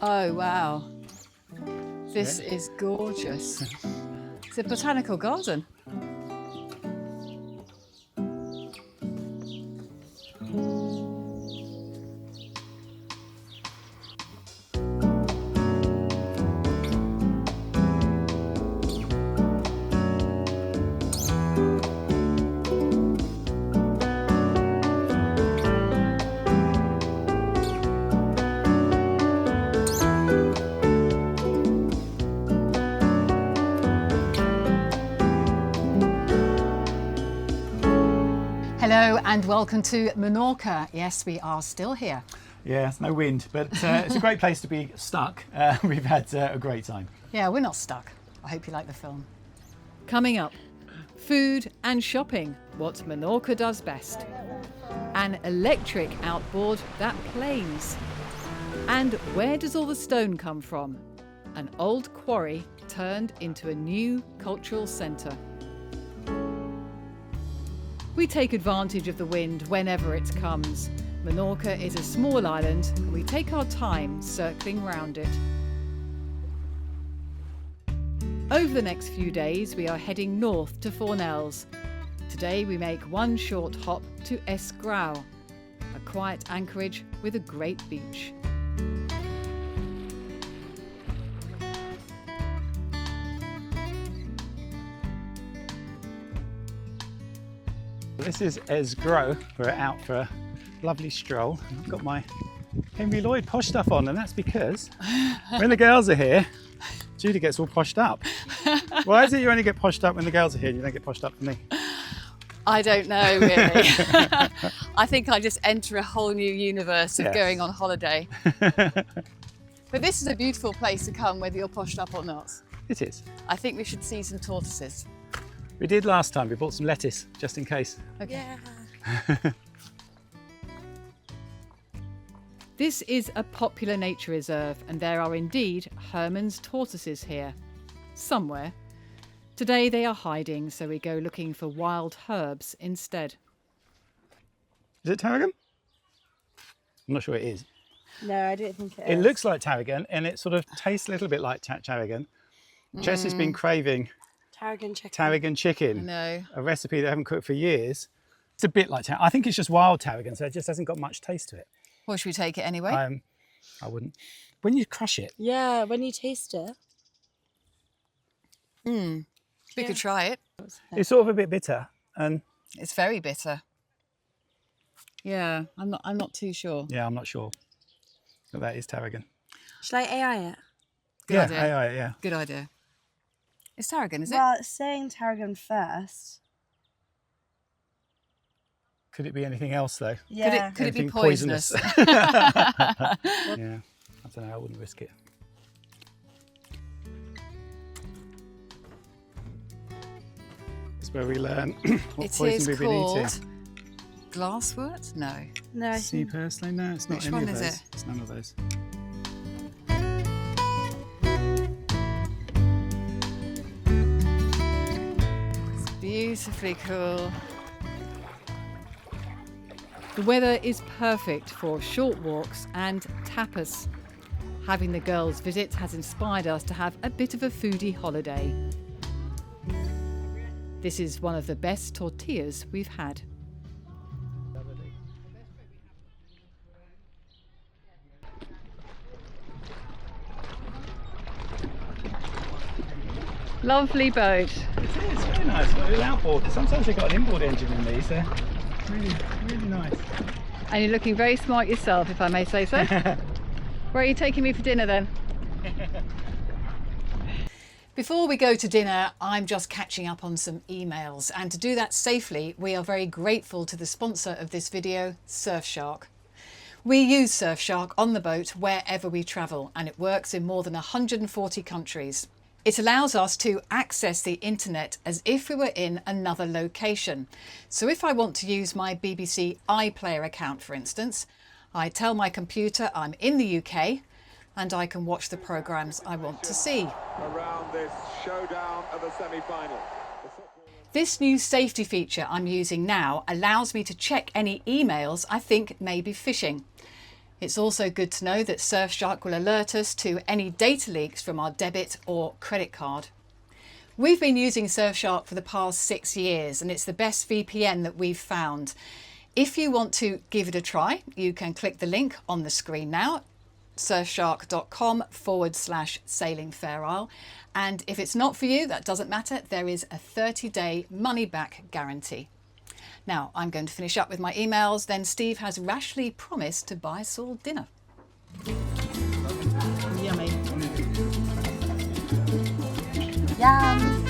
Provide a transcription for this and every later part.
Oh, wow. This is gorgeous. It's a botanical garden. Hello and welcome to Menorca. Yes, we are still here. Yeah, it's no wind, but it's a great place to be stuck. We've had a great time. Yeah, we're not stuck. I hope you like the film. Coming up, food and shopping, what Menorca does best. An electric outboard that planes. And where does all the stone come from? An old quarry turned into a new cultural centre. We take advantage of the wind whenever it comes. Menorca is a small island and we take our time circling round it. Over the next few days we are heading north to Fornells. Today we make one short hop to Esgrau, a quiet anchorage with a great beach. This is Esgrau. We're out for a lovely stroll. I've got my Henry Lloyd posh stuff on, and that's because when the girls are here, Judy gets all poshed up. Why is it you only get poshed up when the girls are here and you don't get poshed up for me? I don't know, really. I think I just enter a whole new universe of going on holiday. But this is a beautiful place to come, whether you're poshed up or not. It is. I think we should see some tortoises. We did last time. We bought some lettuce, just in case. Okay. Yeah. This is a popular nature reserve and there are indeed Hermann's tortoises here. Somewhere. Today they are hiding, so we go looking for wild herbs instead. Is it tarragon? I'm not sure it is. No, I don't think it is. It looks like tarragon and it sort of tastes a little bit like tarragon. Jess has been craving tarragon chicken. No. A recipe that I haven't cooked for years. It's a bit like tarragon. I think it's just wild tarragon, so it just hasn't got much taste to it. Well, should we take it anyway? I wouldn't. When you crush it. Yeah, when you taste it. We could try it. It's sort of a bit bitter, and It's very bitter. Yeah, I'm not too sure. yeah, I'm not sure. But that is tarragon. Shall I AI it? Good idea. Yeah. Good idea. It's tarragon, is it? Well, it's saying tarragon first. Could it be anything else though? Yeah. Could it be Anything poisonous? Yeah, I don't know. I wouldn't risk it. It's where we learn what It poison is we've been called eating. glasswort? No. No, I Sea think purslane? No, it's not Which any one of is those. it? It's none of those. It's beautifully cool. The weather is perfect for short walks and tapas. Having the girls visit has inspired us to have a bit of a foodie holiday. This is one of the best tortillas we've had. Lovely boat. It is very nice. Got a little outboard. Sometimes they've got an inboard engine in these. They're really, really nice. And you're looking very smart yourself, if I may say so. Where are you taking me for dinner then? Before we go to dinner, I'm just catching up on some emails, and to do that safely, we are very grateful to the sponsor of this video, Surfshark. We use Surfshark on the boat wherever we travel, and it works in more than 140 countries. It allows us to access the internet as if we were in another location. So if I want to use my BBC iPlayer account, for instance, I tell my computer I'm in the UK and I can watch the programmes I want to see. Around this showdown of the semi-final. This new safety feature I'm using now allows me to check any emails I think may be phishing. It's also good to know that Surfshark will alert us to any data leaks from our debit or credit card. We've been using Surfshark for the past 6 years and it's the best VPN that we've found. If you want to give it a try, you can click the link on the screen now, surfshark.com/sailing Fair Isle. And if it's not for you, that doesn't matter. There is a 30-day money-back guarantee. Now, I'm going to finish up with my emails. Then Steve has rashly promised to buy us all dinner. Yummy. Yum.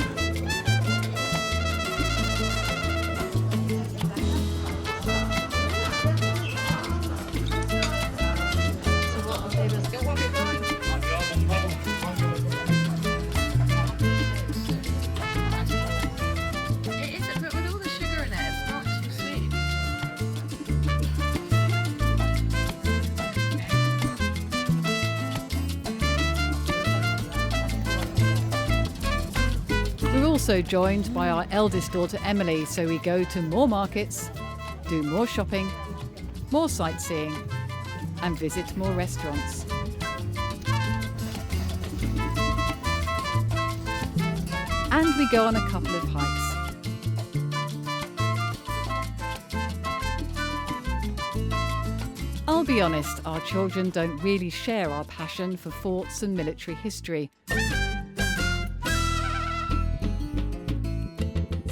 We're also joined by our eldest daughter Emily, so we go to more markets, do more shopping, more sightseeing and visit more restaurants. And we go on a couple of hikes. I'll be honest, our children don't really share our passion for forts and military history.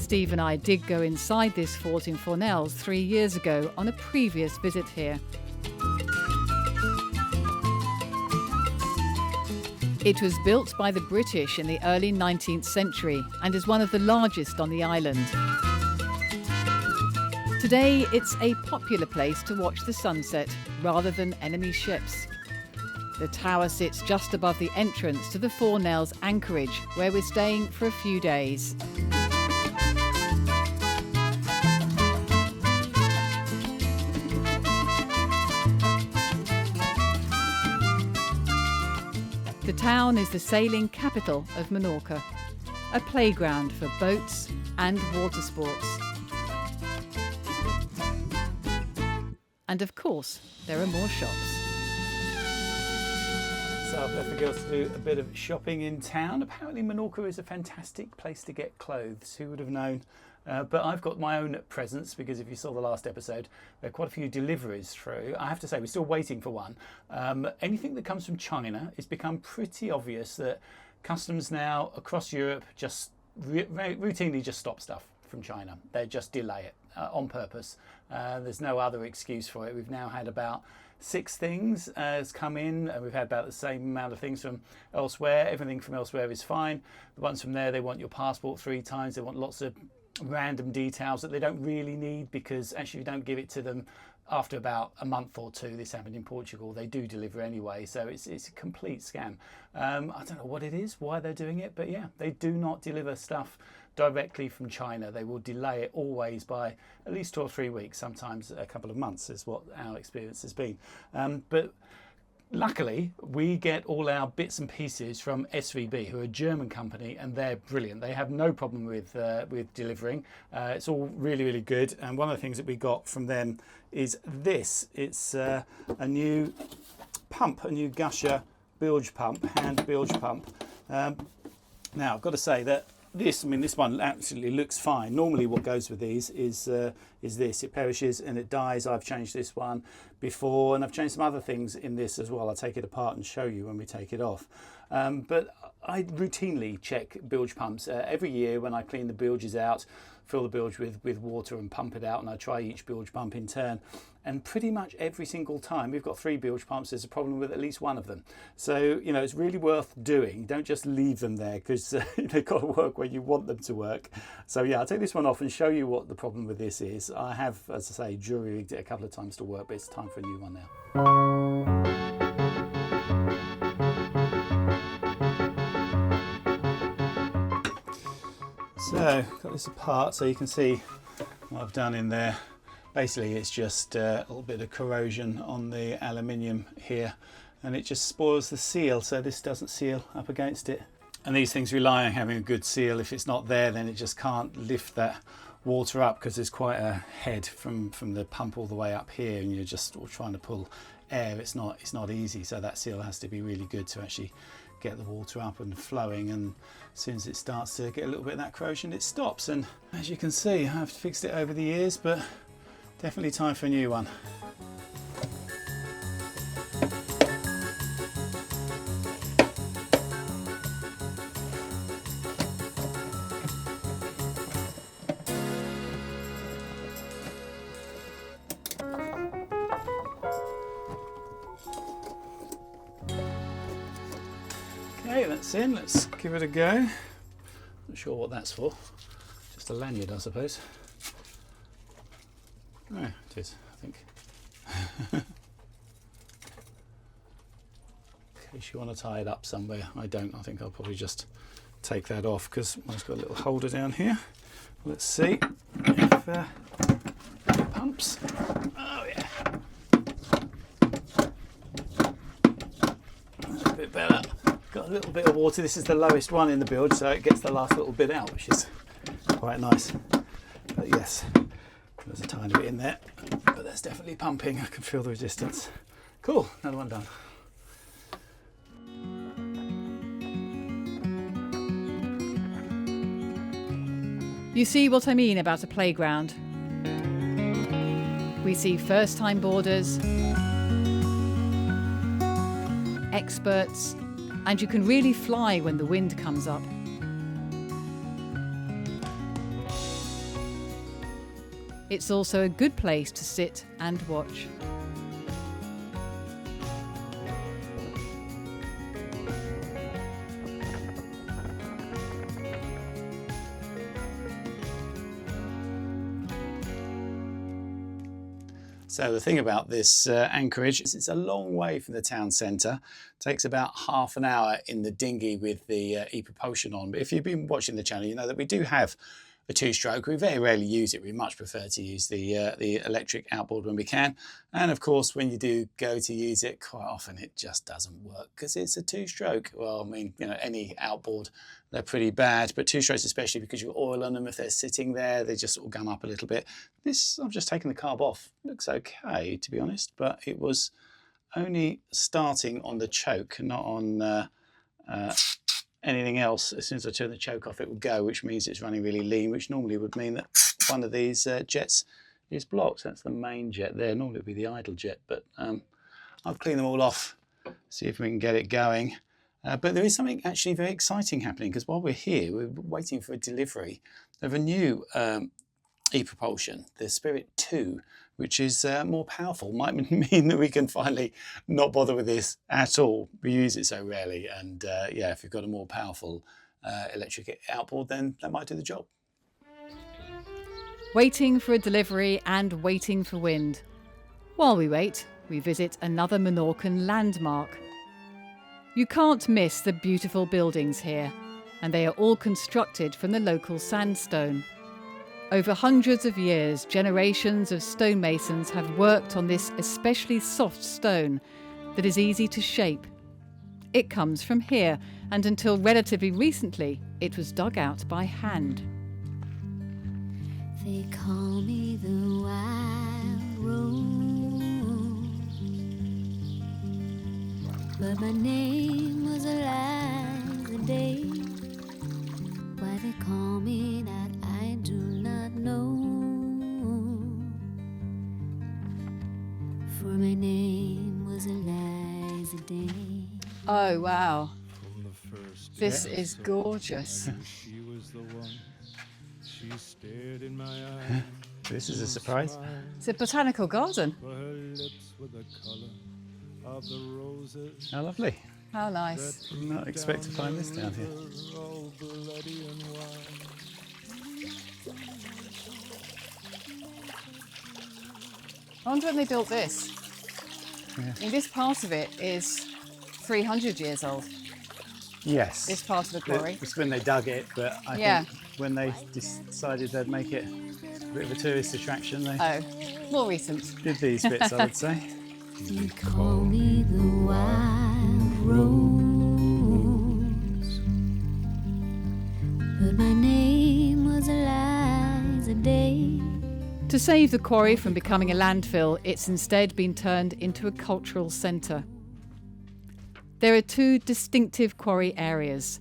Steve and I did go inside this fort in Fornells 3 years ago on a previous visit here. It was built by the British in the early 19th century and is one of the largest on the island. Today, it's a popular place to watch the sunset rather than enemy ships. The tower sits just above the entrance to the Fornells anchorage, where we're staying for a few days. The town is the sailing capital of Menorca, a playground for boats and water sports. And of course, there are more shops. So I've left the girls to do a bit of shopping in town. Apparently Menorca is a fantastic place to get clothes. Who would have known? But I've got my own presents because if you saw the last episode, there are quite a few deliveries through. I have to say, we're still waiting for one. Anything that comes from China, it's become pretty obvious that customs now across Europe just routinely just stop stuff from China. They just delay it on purpose. There's no other excuse for it. We've now had about 6 things has come in, and we've had about the same amount of things from elsewhere. Everything from elsewhere is fine. The ones from there, they want your passport 3 times. They want lots of random details that they don't really need, because actually you don't give it to them after about a month or 2. This happened in Portugal. They do deliver anyway, so it's a complete scam. I don't know what it is, why they're doing it, but yeah, they do not deliver stuff directly from China. They will delay it always by at least 2 or 3 weeks, sometimes a couple of months is what our experience has been. But luckily, we get all our bits and pieces from SVB, who are a German company, and they're brilliant. They have no problem with delivering. It's all really, really good. And one of the things that we got from them is this. It's a new pump, a new Gusher bilge pump, hand bilge pump. Now, I've got to say that this one absolutely looks fine. Normally what goes with these is this. It perishes and it dies. I've changed this one before, and I've changed some other things in this as well. I'll take it apart and show you when we take it off. But I routinely check bilge pumps every year when I clean the bilges out, fill the bilge with water and pump it out, and I try each bilge pump in turn. And pretty much every single time, we've got 3 bilge pumps, there's a problem with at least one of them. So, you know, it's really worth doing. Don't just leave them there, because they've got to work where you want them to work. So yeah, I'll take this one off and show you what the problem with this is. I have, as I say, jury rigged it a couple of times to work, but it's time for a new one now. So, got this apart so you can see what I've done in there. Basically, it's just a little bit of corrosion on the aluminium here, and it just spoils the seal, so this doesn't seal up against it. And these things rely on having a good seal. If it's not there, then it just can't lift that water up, because there's quite a head from the pump all the way up here, and you're just trying to pull air, it's not easy. So that seal has to be really good to actually get the water up and flowing, and as soon as it starts to get a little bit of that corrosion, it stops. And as you can see, I've fixed it over the years, but definitely time for a new one. Okay, that's in. Let's give it a go. Not sure what that's for. Just a lanyard, I suppose. Oh, it is, I think. In case you want to tie it up somewhere. I don't. I think I'll probably just take that off because mine's got a little holder down here. Let's see if it pumps. Oh yeah. That's a bit better. Got a little bit of water. This is the lowest one in the build, so it gets the last little bit out, which is quite nice. But yes, there's a tiny bit in there, but that's definitely pumping. I can feel the resistance. Cool, another one done. You see what I mean about a playground? We see first-time boarders, experts, and you can really fly when the wind comes up. It's also a good place to sit and watch. So the thing about this anchorage is it's a long way from the town centre. It takes about half an hour in the dinghy with the e-propulsion on. But if you've been watching the channel, you know that we do have a two-stroke. We very rarely use it. We much prefer to use the electric outboard when we can. And of course, when you do go to use it, quite often it just doesn't work because it's a two-stroke. Well, I mean, you know, any outboard, they're pretty bad, but two-strokes especially because you oil on them. If they're sitting there, they just sort of gum up a little bit. This, I've just taken the carb off. Looks okay, to be honest, but it was only starting on the choke, not on anything else. As soon as I turn the choke off, it would go, which means it's running really lean, which normally would mean that one of these jets is blocked. That's the main jet there. Normally it would be the idle jet, but I'll clean them all off, see if we can get it going. But there is something actually very exciting happening, because while we're here, we're waiting for a delivery of a new e-propulsion, the Spirit 2, which is more powerful. Might mean that we can finally not bother with this at all. We use it so rarely, and yeah, if you've got a more powerful electric outboard, then that might do the job. Waiting for a delivery and waiting for wind. While we wait, we visit another Menorcan landmark. You can't miss the beautiful buildings here, and they are all constructed from the local sandstone. Over hundreds of years, generations of stonemasons have worked on this especially soft stone that is easy to shape. It comes from here, and until relatively recently, it was dug out by hand. They call me the wild rose, but my name was Eliza Day. Why they call me that I do not know, for my name was Eliza Day. Oh wow, this is gorgeous. She was the one. She stared in my eyes. This is a surprise. It's a botanical garden. For her lips were the color of the roses. How lovely. How nice. Did not expect to find this down here. All bloody and white. I wonder when they built this. Yeah. I mean, this part of it is 300 years old. Yes. This part of the quarry. It's when they dug it, but I Yeah. think when they decided they'd make it a bit of a tourist attraction, they Oh, more recent. did these bits, I would say. They call me the wild rose, but my name was Eliza Day. To To save the quarry from becoming a landfill, it's instead been turned into a cultural centre. There are two distinctive quarry areas.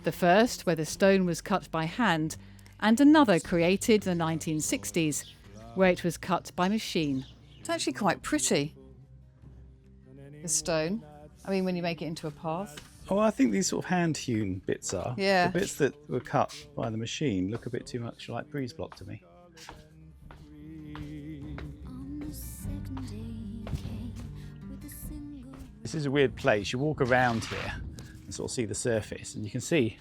The first, where the stone was cut by hand, and another created in the 1960s, where it was cut by machine. It's actually quite pretty, the stone. I mean, when you make it into a path. Oh, I think these sort of hand-hewn bits are. Yeah. The bits that were cut by the machine look a bit too much like breeze block to me. On the second day came with a single This is a weird place. You walk around here and sort of see the surface, and you can see,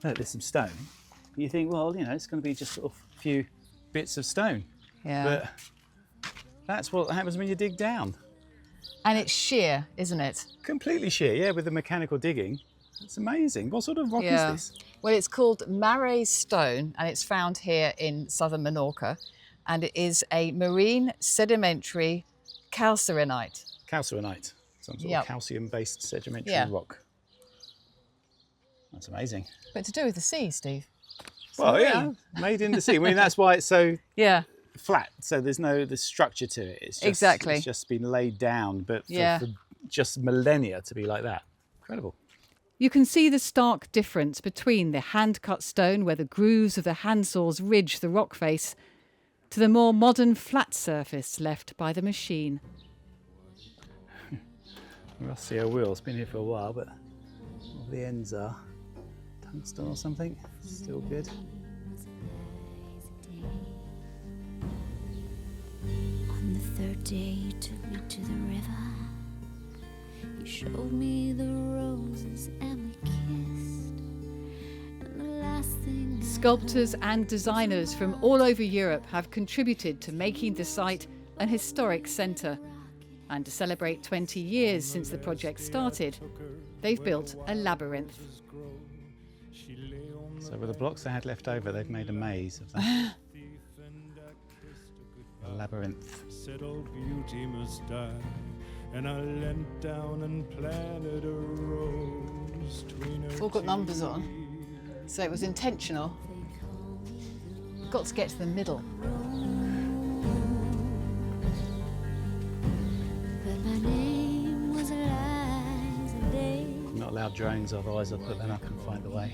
look, there's some stone. But you think, well, you know, it's going to be just sort of a few bits of stone. Yeah. But that's what happens when you dig down. And it's sheer, isn't it? Completely sheer, yeah, with the mechanical digging. It's amazing. What sort of rock is this? Well, it's called Marais stone, and it's found here in southern Menorca, and it is a marine sedimentary calcarenite. Calcarenite, some sort Yep. of calcium-based sedimentary Yeah. rock. That's amazing. But to do with the sea, Steve. Well, yeah, made in the sea. I mean, that's why it's so Yeah. flat. So there's no the structure to it. It's just, Exactly. It's just been laid down, but Yeah. for just millennia to be like that. Incredible. You can see the stark difference between the hand-cut stone, where the grooves of the handsaws ridge the rock face, to the more modern flat surface left by the machine. Rusty old wheel. It's been here for a while, but what the ends are tungsten or something. Still good. On the third day you took me to the river. You showed me the roses and we kissed. And the last thing Sculptors and designers from all over Europe have contributed to making the site an historic centre. And to celebrate 20 years since the project started, they've built a labyrinth. So with the blocks they had left over, they've made a maze of that. A labyrinth. Said all beauty must die, and I leant down and planted a rose between her It's all got numbers on, so it was intentional. Got to get to the middle. but my name was Eliza Day. I'm not allowed drones, otherwise I'll put them up and find the way.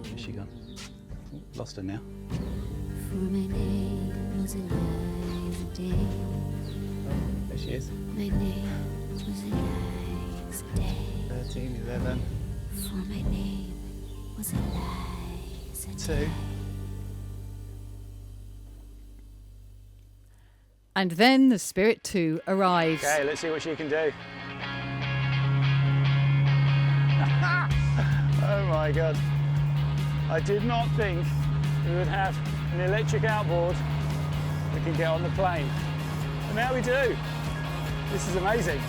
Where's she gone? Oh, lost her now. For my name was Eliza Day. There she is. My name was Eliza Day. 13, 11, For my name was Eliza Day. 2. And then the Spirit 2 arrives. Okay, let's see what she can do. Oh my God. I did not think we would have an electric outboard we can get on the plane. And now we do. This is amazing.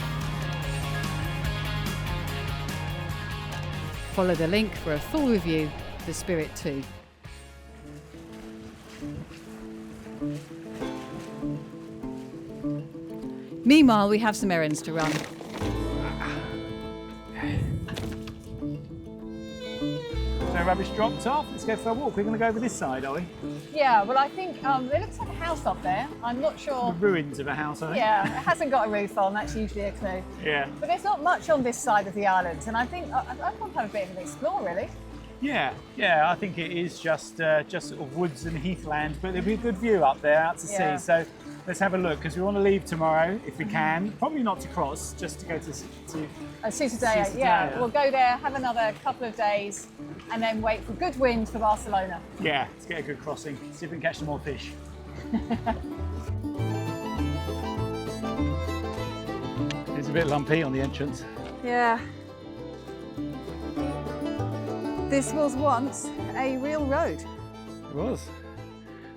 Follow the link for a full review of the Spirit 2. Meanwhile, we have some errands to run. So rubbish dropped off. Let's go for a walk. We're going to go over this side, are we? Yeah, well, I think there looks like a house up there. I'm not The sure. ruins of a house, I think. Yeah, it hasn't got a roof on. That's usually a clue. Yeah. But there's not much on this side of the island, and I think I want to have a bit of an explore, really. Yeah, I think it is just sort of woods and heathland, but there'll be a good view up there out to Yeah. sea. So let's have a look, because we want to leave tomorrow if we can. Probably not to cross, just to go to Ciutadella, yeah. Ciutadella. We'll go there, have another couple of days, and then wait for good wind for Barcelona. yeah, let's get a good crossing. See if we can catch some more fish. It's a bit lumpy on the entrance. Yeah. This was once a real road. It was.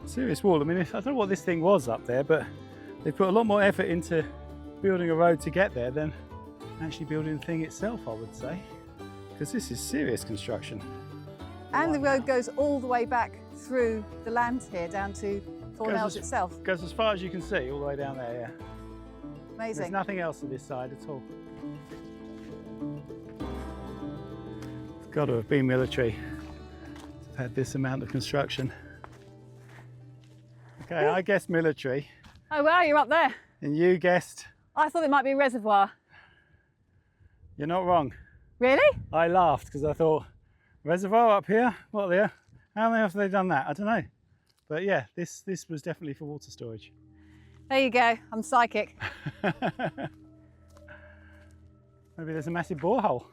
Serious wall. I mean, I don't know what this thing was up there, but they put a lot more effort into building a road to get there than actually building the thing itself, I would say. Because this is serious construction. And the road goes all the way back through the land here down to Thornells itself. Goes as far as you can see, all the way down there, yeah. There's Amazing. nothing else to this side at all. It's got to have been military to have had this amount of construction. Okay, I guessed military, Oh wow, you're up there. and you guessed. I thought it might be a reservoir. You're not wrong. Really? I laughed because I thought, reservoir up here? What there? How have they done that? I don't know. But yeah, this was definitely for water storage. There you go. I'm psychic. Maybe there's a massive borehole.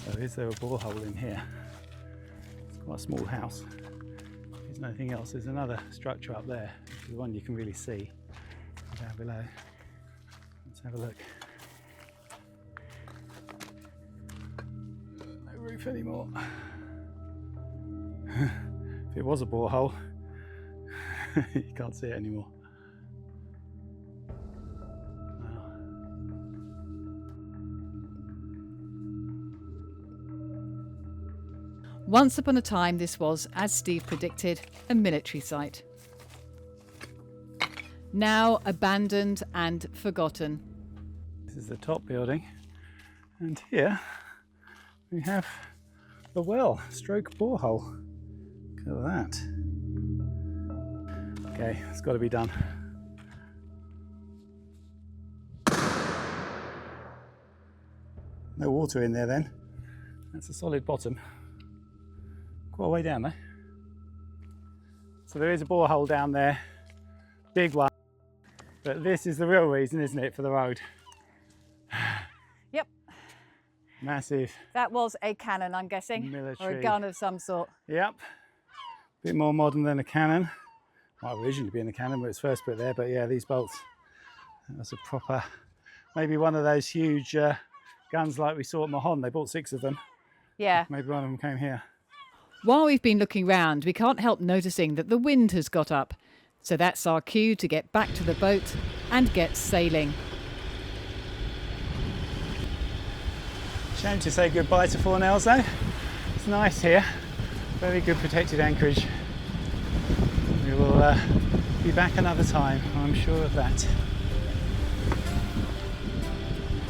So is there a borehole in here? It's quite a small house. If there's nothing else, there's another structure up there, which is the one you can really see down below. Let's have a look. No roof anymore. If it was a borehole, you can't see it anymore. Wow. Once upon a time, this was, as Steve predicted, a military site. Now abandoned and forgotten. This is the top building, and here we have the well stroke borehole. Look at that. Okay, it's got to be done. No water in there then. That's a solid bottom. Quite a way down there. So there is a borehole down there, big one. But this is the real reason, isn't it, for the road? Yep. Massive. That was a cannon, I'm guessing. Or Military. a gun of some sort. Yep. Bit more modern than a cannon. Might originally be in a cannon when it was first put there, but yeah, these bolts. That was a proper, maybe one of those huge guns like we saw at Mahon. They bought 6 of them. Yeah. Maybe one of them came here. While we've been looking round, we can't help noticing that the wind has got up. So that's our cue to get back to the boat and get sailing. Shame to say goodbye to Fornells though. It's nice here. Very good protected anchorage. We will be back another time, I'm sure of that.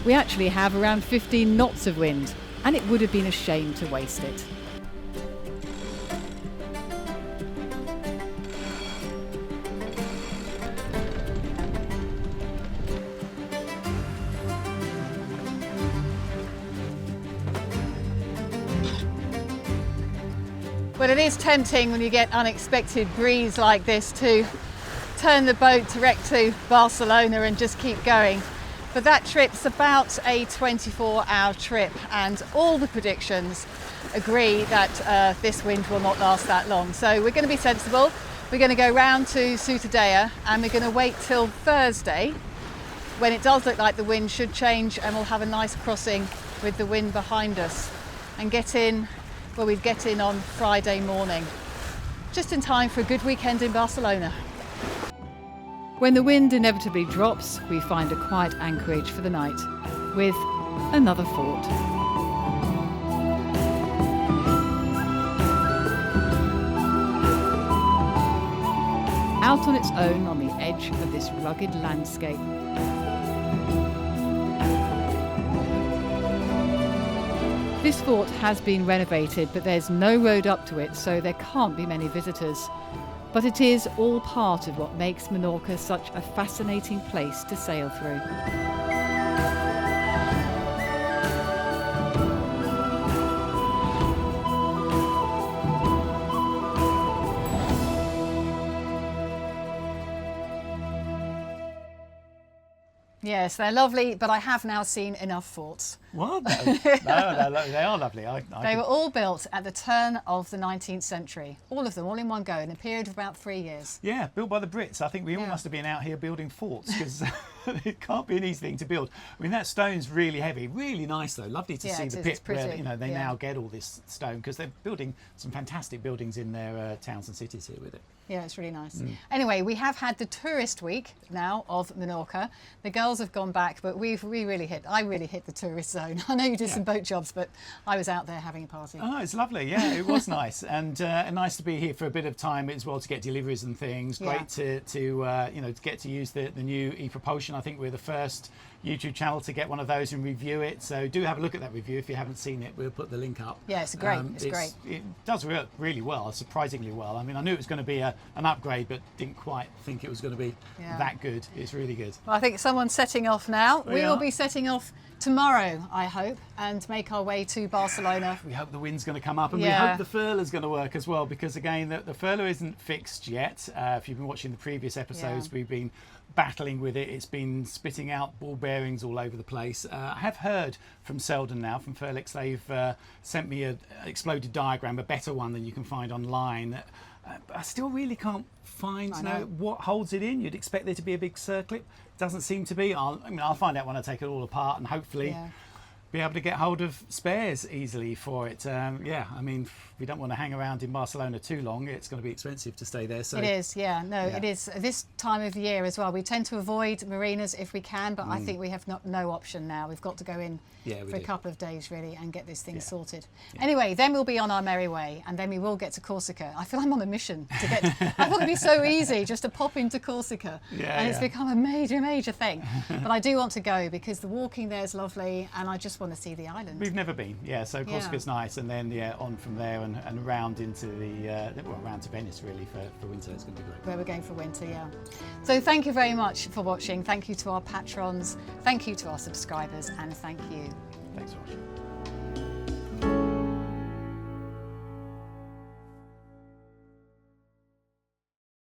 We actually have around 15 knots of wind, and it would have been a shame to waste it. Well, it is tempting when you get unexpected breeze like this to turn the boat direct to Barcelona and just keep going. But that trip's about a 24-hour trip, and all the predictions agree that this wind will not last that long. So we're going to be sensible. We're going to go round to Ciutadella, and we're going to wait till Thursday when it does look like the wind should change, and we'll have a nice crossing with the wind behind us and get in. Well, we'd get in on Friday morning, just in time for a good weekend in Barcelona. When the wind inevitably drops, we find a quiet anchorage for the night with another fort. Out on its own on the edge of this rugged landscape. This fort has been renovated, but there's no road up to it, so there can't be many visitors. But it is all part of what makes Menorca such a fascinating place to sail through. Yes, they're lovely, but I have now seen enough forts. What? No, they are lovely. They were all built at the turn of the 19th century. All of them, all in one go, in a period of about 3 years. Yeah, built by the Brits. I think we all must have been out here building forts, because it can't be an easy thing to build. I mean, that stone's really heavy, really nice though. Lovely to see the pit where they now get all this stone, because they're building some fantastic buildings in their towns and cities here with it. Yeah, it's really nice. Anyway, we have had the tourist week now of Menorca. The girls have gone back, but I really hit the tourist zone. zone. I know you did Yeah. some boat jobs, but I was out there having a party. Oh, it's lovely. Yeah, it was nice, and nice to be here for a bit of time as well to get deliveries and things. Yeah. Great to you know, to get to use the new ePropulsion. I think we're the first YouTube channel to get one of those and review it. So do have a look at that review if you haven't seen it. We'll put the link up. Yeah, it's great. It's great. It does work really well, surprisingly well. I mean, I knew it was going to be an upgrade, but didn't quite think it was going to be Yeah. that good. It's really good. Well, I think someone's setting off now. We will are. be setting off tomorrow, I hope, and make our way to Barcelona. We hope the wind's going to come up, and Yeah. we hope the furler's going to work as well, because again, the furler isn't fixed yet. If you've been watching the previous episodes, Yeah. we've been battling with it. It's been spitting out ball bearings all over the place. I have heard from Selden now, from Furlix, they've sent me an exploded diagram, a better one than you can find online. But I still really can't find I know. what holds it in. You'd expect there to be a big circlip. Doesn't seem to be. I'll find out when I take it all apart, and hopefully Yeah. be able to get hold of spares easily for it. Yeah, I mean, we don't want to hang around in Barcelona too long. It's going to be expensive to stay there. So It is, yeah. No, Yeah. it is. This time of year as well, we tend to avoid marinas if we can, but I think we have no option now. We've got to go in Yeah, we for a do. couple of days, really, and get this thing Yeah. sorted. Anyway, then we'll be on our merry way, and then we will get to Corsica. I feel I'm on a mission to get... I thought it'd be so easy just to pop into Corsica, Yeah, and it's yeah. become a major thing. But I do want to go because the walking there is lovely, and I just want to see the island. We've never been, yeah. So Corsica's nice, and then on from there and round into around to Venice really for winter. It's going to be great. Where we're going for winter, yeah. So thank you very much for watching. Thank you to our patrons, thank you to our subscribers, and thank you. Thanks for watching.